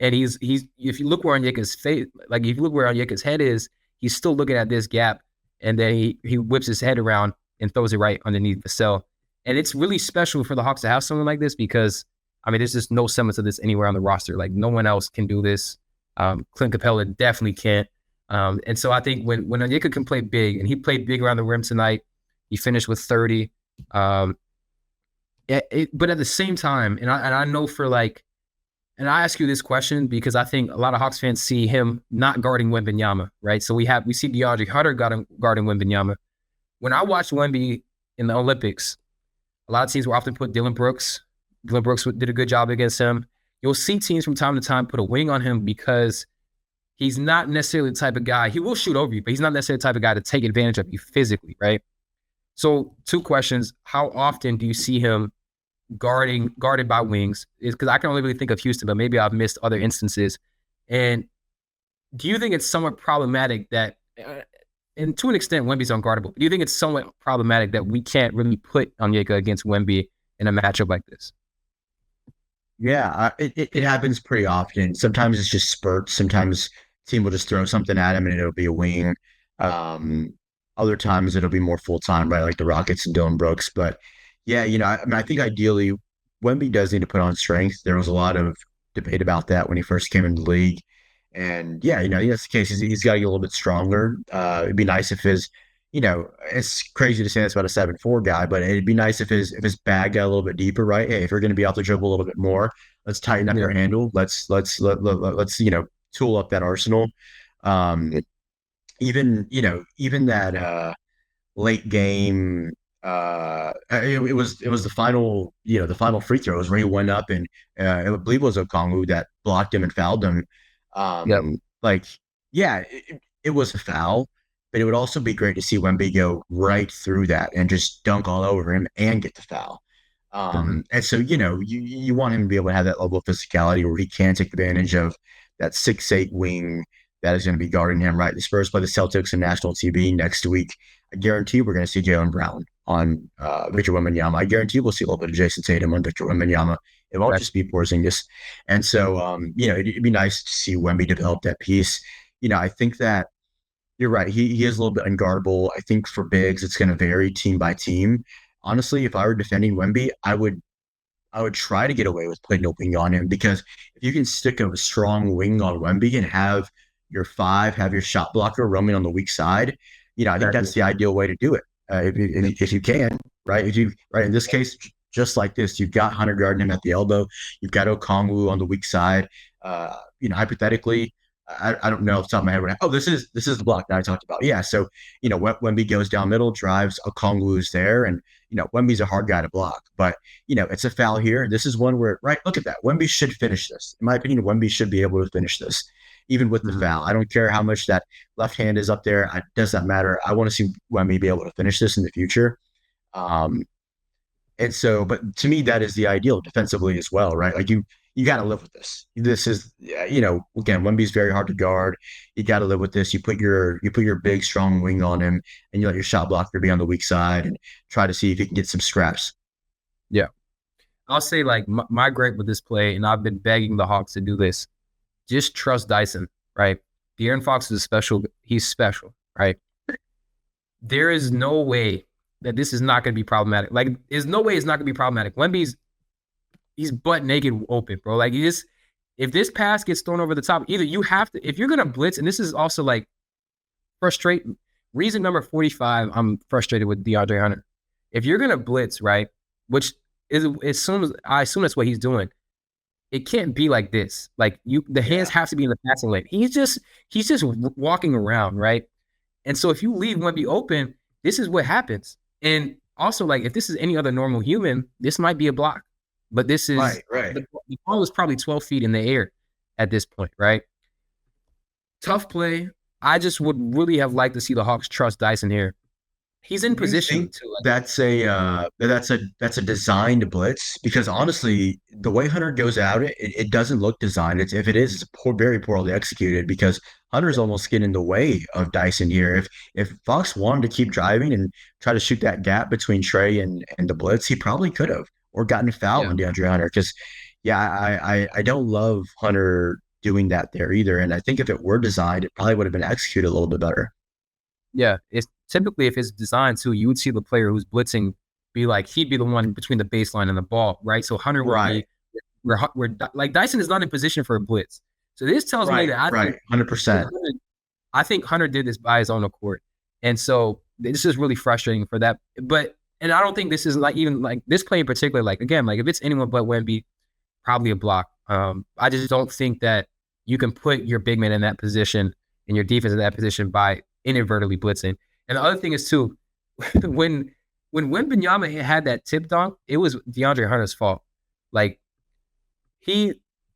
and he's if you look where Onyeka's face, like if you look where Onyeka's head is, he's still looking at this gap, and then he whips his head around and throws it right underneath Vassell. And it's really special for the Hawks to have someone like this because I mean, there's just no semblance of this anywhere on the roster. Like no one else can do this. Clint Capella definitely can't. And so I think when Onyeka can play big, and he played big around the rim tonight, he finished with 30. But at the same time, and I know for like, and I ask you this question because I think a lot of Hawks fans see him not guarding Wembanyama, right? So we see DeAndre Hunter guarding Wembanyama. When I watched Wemby in the Olympics, a lot of teams will often put Dylan Brooks. Dylan Brooks did a good job against him. You'll see teams from time to time put a wing on him because he's not necessarily the type of guy. He will shoot over you, but he's not necessarily the type of guy to take advantage of you physically, right? So 2 questions. How often do you see him guarded by wings? Because I can only really think of Houston, but maybe I've missed other instances. And do you think it's somewhat problematic that, and to an extent, Wemby's unguardable, do you think it's somewhat problematic that we can't really put Onyeka against Wemby in a matchup like this? Yeah, it happens pretty often. Sometimes it's just spurts. Sometimes team will just throw something at him and it'll be a wing. Um, Other times it'll be more full time, right? Like the Rockets and Dylan Brooks. But yeah, I mean, I think ideally Wemby does need to put on strength. There was a lot of debate about that when he first came into the league. And yeah, I think that's the case. He's got to get a little bit stronger. It'd be nice if it's crazy to say this about a 7'4" guy, but it'd be nice if his bag got a little bit deeper, right? Hey, if you're going to be off the dribble a little bit more, let's tighten up Yeah. your handle. Let's tool up that arsenal. Um, even that late game. It was the final free throws where he went up and I believe it was Okongwu that blocked him and fouled him. Yep. Like, yeah, it was a foul, but it would also be great to see Wemby go right through that and just dunk all over him and get the foul. Mm-hmm. And so, you want him to be able to have that level of physicality where he can take advantage of that 6'8" wing that is going to be guarding him, right? The Spurs play the Celtics on national TV next week. I guarantee we're going to see Jaylen Brown on Victor Wembanyama. I guarantee we'll see a little bit of Jason Tatum on Victor Wembanyama. It won't Right. just be Porzingis. And so, it'd be nice to see Wemby develop that piece. I think that you're right. He is a little bit unguardable. I think for bigs, it's going to vary team by team. Honestly, if I were defending Wemby, I would try to get away with putting a wing on him because if you can stick a strong wing on Wemby and have your 5, have your shot blocker roaming on the weak side, I think Exactly. that's the ideal way to do it. If you can, right? If you right in this case, just like this, you've got Hunter guarding him at the elbow, you've got Okongwu on the weak side. Hypothetically, I don't know off the top of my head. Oh, this is the block that I talked about. Yeah, so Wemby goes down middle, drives, Okongwu's there, and Wemby's a hard guy to block, but it's a foul here. This is one where, right, look at that. Wemby should finish this. In my opinion, Wemby should be able to finish this, even with the Mm-hmm. foul. I don't care how much that left hand is up there. It does not matter. I want to see Wemby be able to finish this in the future. Um, and so, but to me, that is the ideal defensively as well, right? Like you got to live with this. This is, again, Wemby's very hard to guard. You got to live with this. You put your big, strong wing on him, and you let your shot blocker be on the weak side and try to see if you can get some scraps. Yeah. I'll say like my gripe with this play, and I've been begging the Hawks to do this. Just trust Dyson, right? De'Aaron Fox is special. He's special, right? There is no way that this is not going to be problematic. Like, there's no way it's not going to be problematic. Wemby's he's butt naked open, bro. Like, if this pass gets thrown over the top, either you have to, if you're going to blitz, and this is also like frustrating. Reason number 45, I'm frustrated with DeAndre Hunter. If you're going to blitz, right, which is I assume that's what he's doing, it can't be like this. Like the hands Yeah. have to be in the passing lane. He's just walking around, right? And so if you leave Wemby open, this is what happens. And also, like if this is any other normal human, this might be a block. But this is Right, right. the ball is probably 12 feet in the air at this point, right? Tough play. I just would really have liked to see the Hawks trust Dyson here. He's in Do you position think to like, that's a designed blitz? Because honestly, the way Hunter goes out, it doesn't look designed. If it is, it's very poorly executed because Hunter's almost getting in the way of Dyson here. If Fox wanted to keep driving and try to shoot that gap between Trae and the blitz, he probably could have or gotten a foul Yeah. on DeAndre Hunter. Because yeah, I don't love Hunter doing that there either. And I think if it were designed, it probably would have been executed a little bit better. Yeah. It's typically if it's designed to, you would see the player who's blitzing be like, he'd be the one between the baseline and the ball, right? So Hunter would Right, be where like Dyson is not in position for a blitz. So this tells me right, that right, 100%. I think Hunter did this by his own accord. And so this is really frustrating for that. But and I don't think this is like even like this play in particular, like again, like if it's anyone but Wemby, probably a block. I just don't think that you can put your big man in that position and your defense in that position by inadvertently blitzing. And the other thing is too, when Wembenyama had that tip dunk, it was DeAndre Hunter's fault. Like he,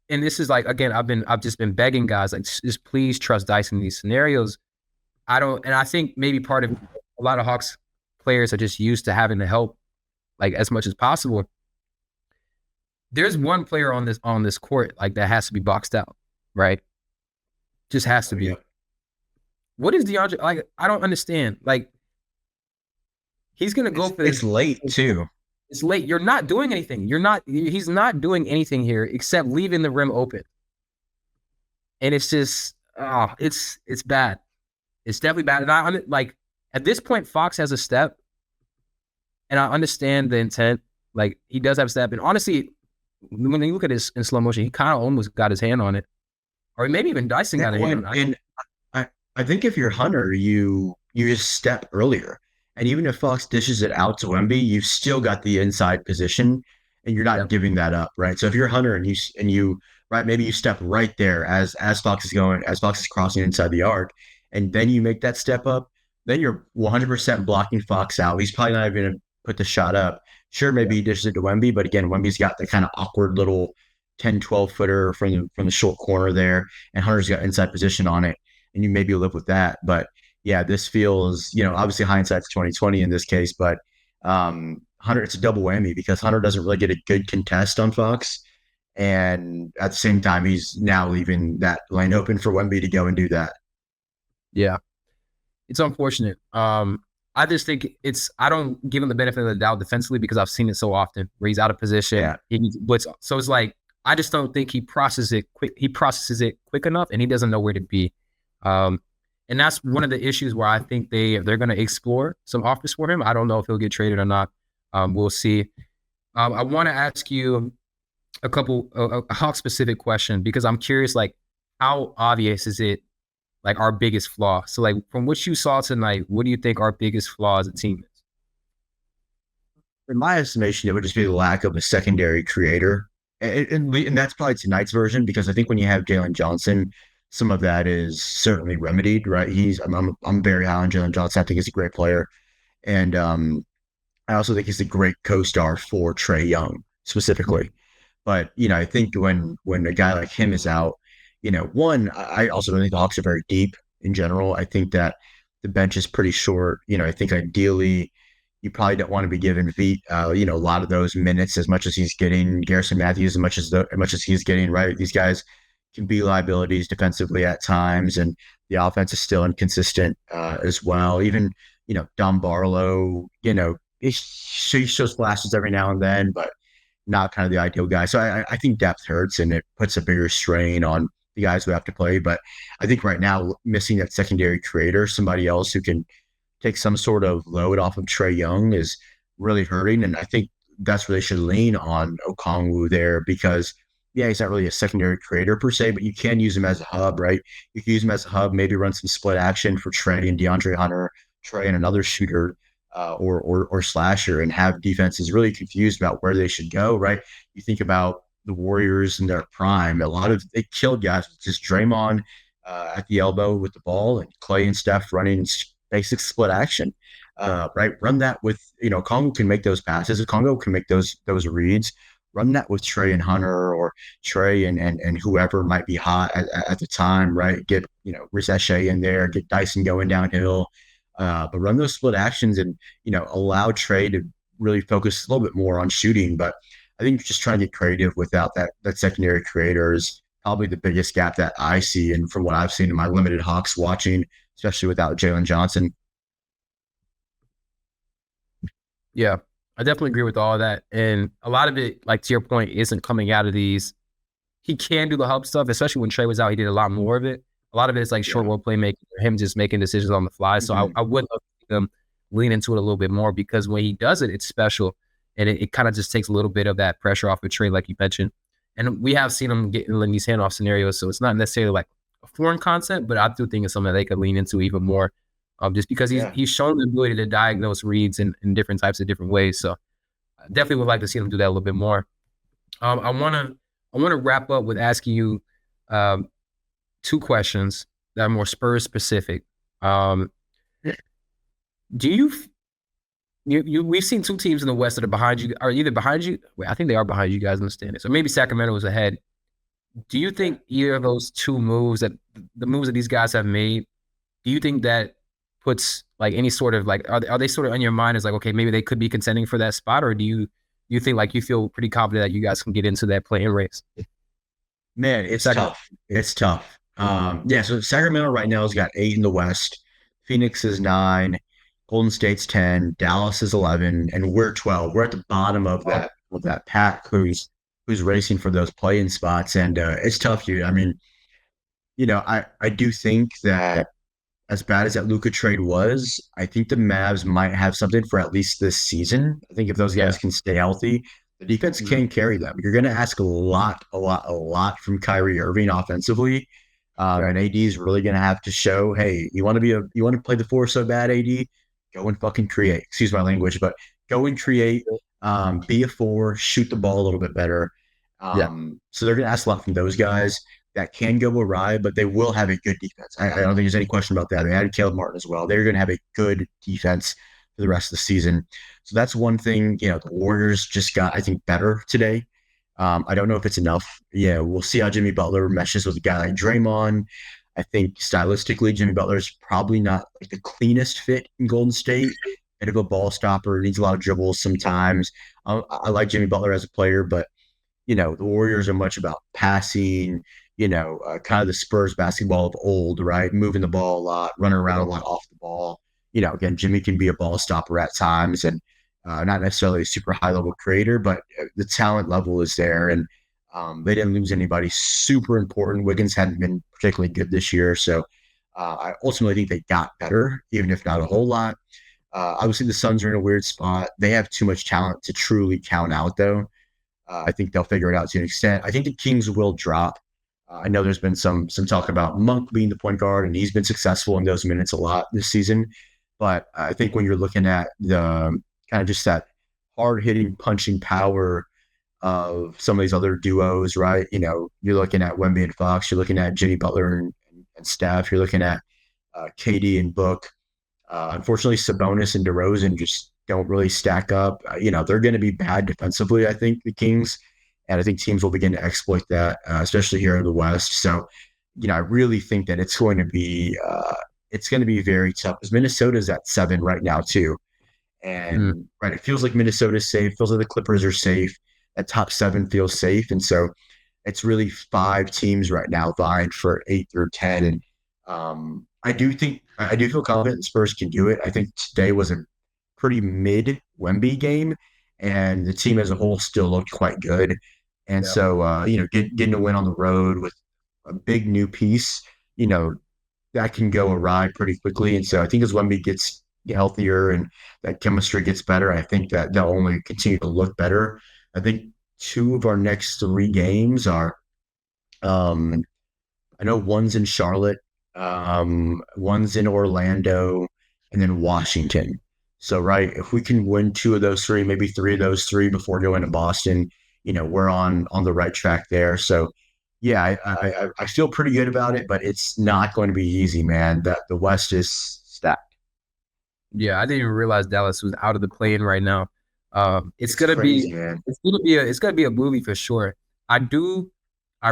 and this is like again, I've just been begging guys like just please trust Dyson in these scenarios. I don't, and I think maybe part of a lot of Hawks players are just used to having to help like as much as possible. There's one player on this court like that has to be boxed out, right? Just has to Oh, yeah. be. What is DeAndre like? I don't understand. Like he's gonna go for It's this. late too. It's late. You're not doing anything. You're not. He's not doing anything here except leaving the rim open. And it's just, oh, it's bad. It's definitely bad. And like at this point, Fox has a step, and I understand the intent. Like he does have a step, and honestly, when you look at this in slow motion, he kind of almost got his hand on it, or maybe even Dyson Yeah, got a hand on it. and I I think if you're Hunter, you just step earlier, and even if Fox dishes it out to Wemby, you've still got the inside position, and you're not Yep. giving that up, right? So if you're Hunter and you right, maybe you step right there as Fox is crossing inside the arc, and then you make that step up, then you're 100% blocking Fox out. He's probably not even going to put the shot up. Sure, maybe he dishes it to Wemby, but again, Wemby's got the kind of awkward little 10, 12 footer from the short corner there, and Hunter's got inside position on it, and you maybe live with that. But yeah, this feels, obviously hindsight's 2020 in this case, but Hunter, it's a double whammy because Hunter doesn't really get a good contest on Fox. And at the same time, he's now leaving that lane open for Wemby to go and do that. Yeah, it's unfortunate. I just think I don't give him the benefit of the doubt defensively because I've seen it so often where he's out of position. Yeah. He needs blitz. So it's like I just don't think he processes it quick. He processes it quick enough, and he doesn't know where to be. Um, and that's one of the issues where I think they're going to explore some offers for him. I don't know if he'll get traded or not. We'll see. I want to ask you a couple a Hawk specific question because I'm curious, like how obvious is it like our biggest flaw? So like from what you saw tonight, what do you think our biggest flaw as a team is? In my estimation, it would just be the lack of a secondary creator. And that's probably tonight's version because I think when you have Jalen Johnson, some of that is certainly remedied, right? I'm very high on Jalen Johnson. I think he's a great player. And I also think he's a great co-star for Trae Young specifically. But I think when a guy like him is out, one, I also don't think the Hawks are very deep in general. I think that the bench is pretty short. I think ideally you probably don't want to be giving Veet, a lot of those minutes as much as he's getting, Garrison Matthews as much as he's getting. Right, these guys can be liabilities defensively at times, and the offense is still inconsistent as well. Even Don Barlow, he shows flashes every now and then, but not kind of the ideal guy. So I think depth hurts and it puts a bigger strain on the guys who have to play. But I think right now, missing that secondary creator, somebody else who can take some sort of load off of Trae Young is really hurting. And I think that's where they should lean on Okongwu there because, yeah, he's not really a secondary creator per se, but you can use him as a hub, right? You can use him as a hub, maybe run some split action for Trae and DeAndre Hunter, Trae and another shooter or slasher, and have defenses really confused about where they should go, right? You think about the Warriors in their prime, they killed guys with just Draymond at the elbow with the ball and Clay and Steph running basic split action. Right, run that with Congo can make those passes. Congo can make those reads. Run that with Trae and Hunter or Trae and whoever might be hot at the time. Right, get Reshaped in there, get Dyson going downhill. But run those split actions and allow Trae to really focus a little bit more on shooting. But I think just trying to get creative without that secondary creator is probably the biggest gap that I see, and from what I've seen in my limited Hawks watching, especially without Jalen Johnson. Yeah, I definitely agree with all that. And a lot of it, like to your point, isn't coming out of these. He can do the hub stuff, especially when Trae was out. He did a lot more of it. A lot of it is like short Yeah. role playmaking, him just making decisions on the fly. So Mhm. I would love to see them lean into it a little bit more because when he does it, it's special. And it kind of just takes a little bit of that pressure off of Trae, like you mentioned. And we have seen him get in these handoff scenarios. So it's not necessarily like a foreign concept, but I do think it's something that they could lean into even more. Just because Yeah. he's shown the ability to diagnose reads in different types of different ways. So I definitely would like to see him do that a little bit more. Um, I want to I want to wrap up with asking you um, two questions that are more Spurs specific. Um, do you we've seen two teams in the West that are behind you, are either behind you. Wait, I think they are behind you guys in the standings, or maybe Sacramento is ahead. Do you think either of those two moves that the moves that these guys have made? Do you think that puts like any sort of like are they sort of on your mind as like okay maybe they could be contending for that spot, or do you think like you feel pretty confident that you guys can get into that play-in race? Man, it's Second, tough. It's tough. Yeah, so Sacramento right now has got 8 in the West. Phoenix is 9, Golden State's 10, Dallas is 11, and we're 12. We're at the bottom of that pack who's racing for those play-in spots, and it's tough, dude. I mean, I do think that as bad as that Luka trade was, I think the Mavs might have something for at least this season. I think if those guys yeah. can stay healthy, the defense Mhm. can carry them. You're going to ask a lot from Kyrie Irving offensively, Right. and AD is really going to have to show, hey, you want to play the four so bad, AD, go and fucking create. Excuse my language, but go and create. Be a four, shoot the ball a little bit better. Yeah. So they're going to ask a lot from those guys that can go awry, but they will have a good defense. I don't think there's any question about that. They added Caleb Martin as well. They're going to have a good defense for the rest of the season. So that's one thing. The Warriors just got, I think, better today. I don't know if it's enough. Yeah, we'll see how Jimmy Butler meshes with a guy like Draymond. I think stylistically, Jimmy Butler is probably not like the cleanest fit in Golden State. Bit of a ball stopper, needs a lot of dribbles sometimes. I like Jimmy Butler as a player, but the Warriors are much about passing, kind of the Spurs basketball of old, right? Moving the ball a lot, running around a lot off the ball. Again, Jimmy can be a ball stopper at times and not necessarily a super high level creator, but the talent level is there. And they didn't lose anybody super important. Wiggins hadn't been particularly good this year. So I ultimately think they got better, even if not a whole lot. Obviously, the Suns are in a weird spot. They have too much talent to truly count out, though. I think they'll figure it out to an extent. I think the Kings will drop. I know there's been some talk about Monk being the point guard, and he's been successful in those minutes a lot this season. But I think when you're looking at the kind of just that hard hitting, punching power of some of these other duos, right? You're looking at Wemby and Fox, you're looking at Jimmy Butler and Steph, you're looking at KD and Book. Unfortunately, Sabonis and DeRozan just don't really stack up. They're going to be bad defensively, I think, the Kings. And I think teams will begin to exploit that, especially here in the West. So, I really think that it's going to be very tough because Minnesota's at 7 right now too, Mm. and right, it feels like Minnesota's safe. Feels like the Clippers are safe. That top 7 feels safe, and so it's really 5 teams right now vying for 8 through 10. And I do feel confident the Spurs can do it. I think today was a pretty mid Wemby game, and the team as a whole still looked quite good. And Yeah. so, getting a win on the road with a big new piece, you know, that can go awry pretty quickly. And so I think as Wemby gets healthier and that chemistry gets better, I think that they'll only continue to look better. I think 2 of our next 3 games are um, I know one's in Charlotte, one's in Orlando, and then Washington. So, right, if we can win 2 of those 3, maybe 3 of those 3 before going to Boston, we're on the right track there. So, yeah, I feel pretty good about it, but it's not going to be easy, man. That the West is stacked. Yeah, I didn't even realize Dallas was out of the play-in right now. It's It's gonna be crazy, man. it's gonna be a movie for sure. I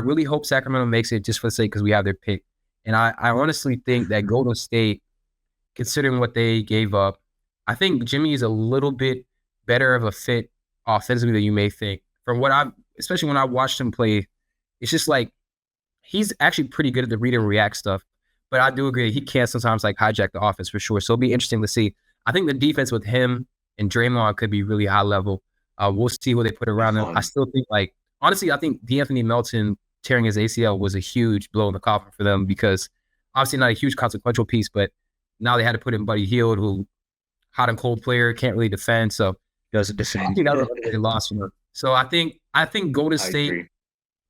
really hope Sacramento makes it just for the sake because we have their pick. And I honestly think that Golden State, considering what they gave up, I think Jimmy is a little bit better of a fit offensively than you may think. From what I've especially when I watched him play, it's just like he's actually pretty good at the read and react stuff. But I do agree he can sometimes like hijack the offense for sure. So it'll be interesting to see. I think the defense with him and Draymond could be really high level. We'll see what they put Be around him. I fun. still think like honestly, I think D'Anthony Melton tearing his ACL was a huge blow in the coffin for them because obviously not a huge consequential piece, but now they had to put in Buddy Hield, who hot and cold player, can't really defend. So Doesn't I defend. think that was a loss for them. So I think Golden I State. agree.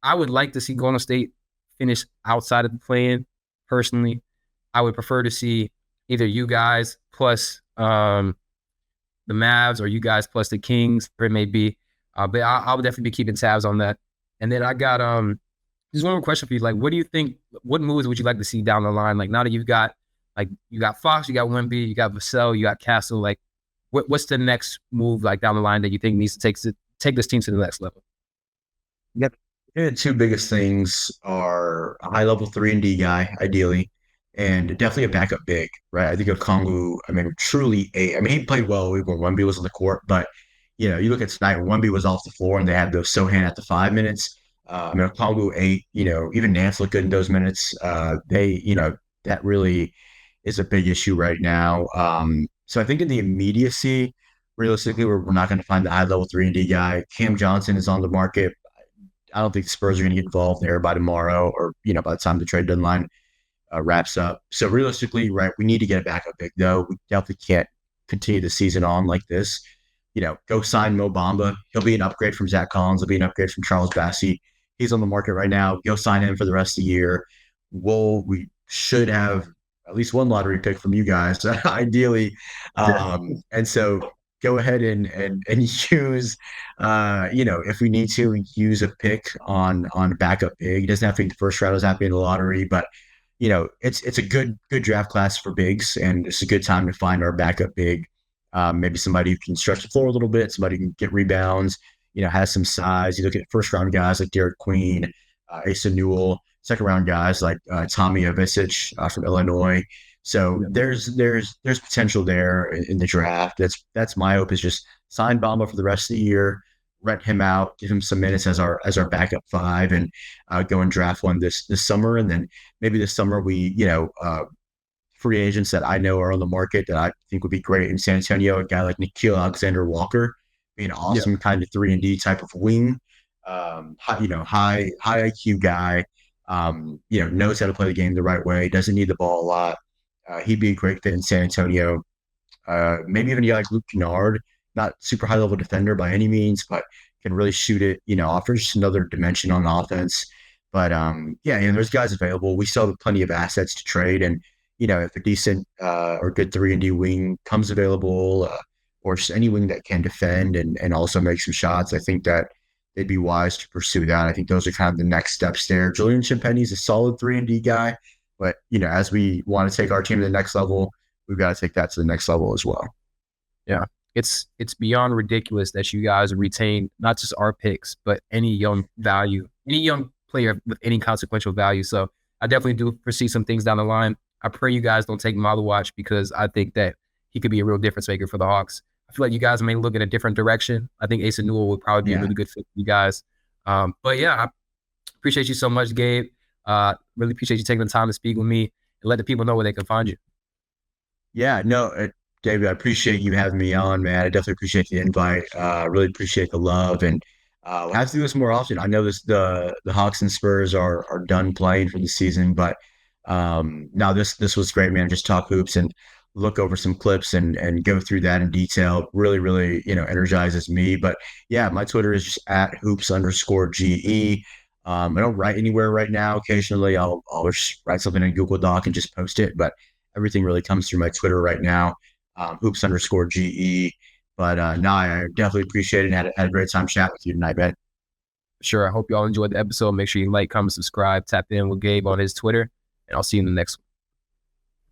I would like to see Golden State finish outside of the play-in. Personally, I would prefer to see either you guys plus the Mavs or you guys plus the Kings, or it may be. But I'll definitely be keeping tabs on that. And then I got just one more question for you. Like, what do you think? What moves would you like to see down the line? Like now that you got Fox, you got Wemby, you got Vassell, you got Castle. Like, what's the next move like down the line that you think needs to take this team to the next level? Yep. The two biggest things are a high level 3-and-D guy, ideally, and definitely a backup big, right? I think Okongwu, I mean, truly I mean, he played well when Wemby was on the court, but you look at tonight when Wemby was off the floor and they had those Sohan at the 5 minutes. I mean, Okongwu 8, even Nance looked good in those minutes. That really is a big issue right now. So I think in the immediacy, realistically, we're not going to find the high level 3-and-D guy. Cam Johnson is on the market. I don't think the Spurs are going to get involved there by tomorrow or, by the time the trade deadline wraps up. So realistically, right, we need to get a backup big, though. We definitely can't continue the season on like this. Go sign Mo Bamba. He'll be an upgrade from Zach Collins. He'll be an upgrade from Charles Bassey. He's on the market right now. Go sign him for the rest of the year. We should have at least one lottery pick from you guys, ideally. And so go ahead and use if we need to use a pick on backup big. It doesn't have to be the first round, it doesn't have to be in the lottery, but it's a good draft class for bigs, and it's a good time to find our backup big. Maybe somebody who can stretch the floor a little bit, somebody who can get rebounds, has some size. You look at first round guys like Derek Queen, Asa Newell, second round guys like Tommy Avicic from Illinois. So there's potential there in the draft. That's my hope, is just sign Bamba for the rest of the year, rent him out, give him some minutes as our backup five, and go and draft one this summer. And then maybe this summer we free agents that I know are on the market that I think would be great in San Antonio. A guy like Nikhil Alexander-Walker, be an Yeah. awesome kind of 3-and-D type of wing. High IQ guy. Knows how to play the game the right way. Doesn't need the ball a lot. He'd be a great fit in San Antonio. Maybe even a guy like Luke Kennard, not super high level defender by any means, but can really shoot it. Offers just another dimension on offense. But there's guys available. We still have plenty of assets to trade, and if a decent or good 3-and-D wing comes available, or just any wing that can defend and also make some shots, I think that they'd be wise to pursue that. I think those are kind of the next steps there. Julian Champagny's a solid 3-and-D guy, but as we want to take our team to the next level, we've got to take that to the next level as well. Yeah. It's beyond ridiculous that you guys retain not just our picks, but any young player with any consequential value. So I definitely do foresee some things down the line. I pray you guys don't take him out of the watch, because I think that he could be a real difference maker for the Hawks. I feel like you guys may look in a different direction. I think Asa Newell would probably be a really good fit for you guys. But yeah, I appreciate you so much, Gabe. Really appreciate you taking the time to speak with me and let the people know where they can find you. Yeah, no, David, I appreciate you having me on, man. I definitely appreciate the invite. Really appreciate the love, and we'll have to do this more often. I know the Hawks and Spurs are done playing for the season, but now this was great, man. Just talk hoops and look over some clips and go through that in detail. Really, really, energizes me. But yeah, my Twitter is just at hoops_GE. I don't write anywhere right now. Occasionally, I'll just write something in Google Doc and just post it, but everything really comes through my Twitter right now, hoops_GE. But no, I definitely appreciate it and had a great time chatting with you tonight, Ben. Sure. I hope you all enjoyed the episode. Make sure you like, comment, subscribe, tap in with Gabe on his Twitter, and I'll see you in the next one.